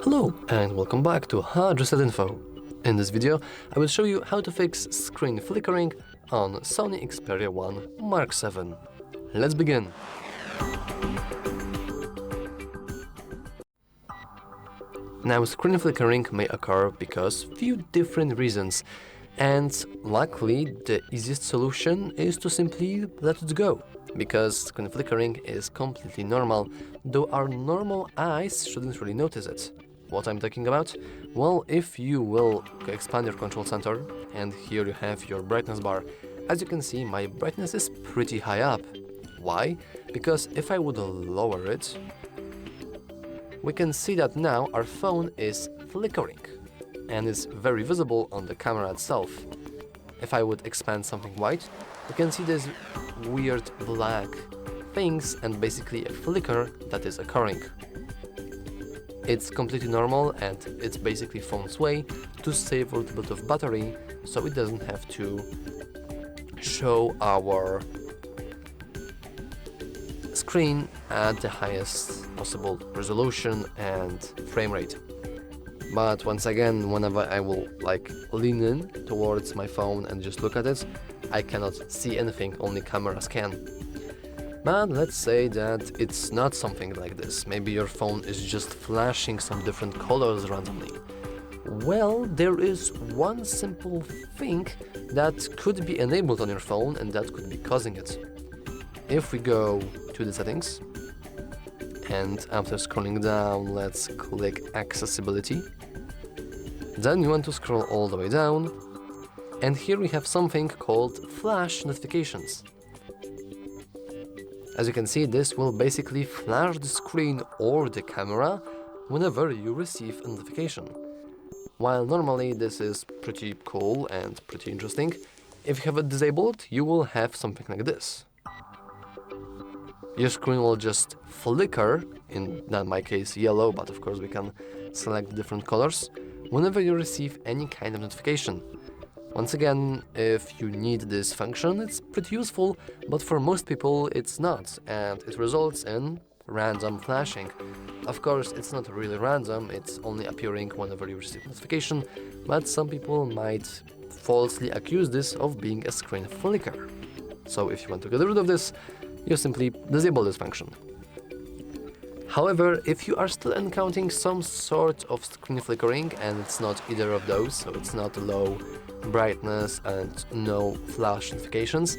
Hello and welcome back to Hard Reset Info. In this video, I will show you how to fix screen flickering on SONY Xperia 1 Mark VII. Let's begin. Now, screen flickering may occur because few different reasons, and luckily the easiest solution is to simply let it go, because screen flickering is completely normal, though our normal eyes shouldn't really notice it. What I'm talking about? Well, if you will expand your control center, and here you have your brightness bar, as you can see my brightness is pretty high up. Why? Because if I would lower it, we can see that now our phone is flickering and is very visible on the camera itself. If I would expand something white, you can see this weird black things and basically a flicker that is occurring. It's completely normal and it's basically phone's way to save a little bit of battery so it doesn't have to show our screen at the highest possible resolution and frame rate. But once again, whenever I will lean in towards my phone and just look at it, I cannot see anything, only cameras can. But let's say that it's not something like this. Maybe your phone is just flashing some different colors randomly. Well, there is one simple thing that could be enabled on your phone and that could be causing it. If we go to the settings, and after scrolling down, let's click accessibility. Then you want to scroll all the way down, and here we have something called flash notifications. As you can see, this will basically flash the screen or the camera whenever you receive a notification. While normally this is pretty cool and pretty interesting, if you have it disabled, you will have something like this. Your screen will just flicker, in my case yellow, but of course we can select different colors, whenever you receive any kind of notification. Once again, if you need this function, it's pretty useful, but for most people it's not, and it results in random flashing. Of course, it's not really random, it's only appearing whenever you receive notification, but some people might falsely accuse this of being a screen flicker. So if you want to get rid of this, you simply disable this function. However, if you are still encountering some sort of screen flickering and it's not either of those, so it's not low brightness and no flash notifications,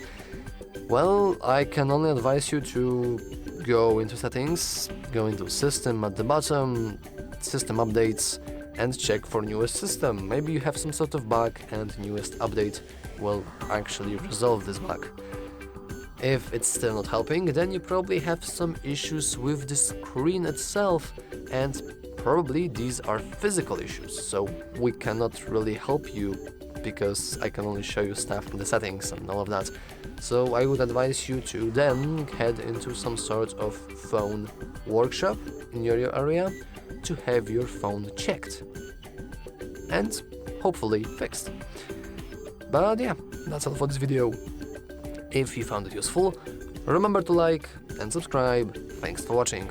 well, I can only advise you to go into settings, go into system at the bottom, system updates, and check for newest system. Maybe you have some sort of bug and newest update will actually resolve this bug. If it's still not helping, then you probably have some issues with the screen itself, and probably these are physical issues, so we cannot really help you because I can only show you stuff in the settings and all of that. So I would advise you to then head into some sort of phone workshop in your area to have your phone checked and hopefully fixed. But yeah, that's all for this video. If you found it useful, remember to like and subscribe. Thanks for watching.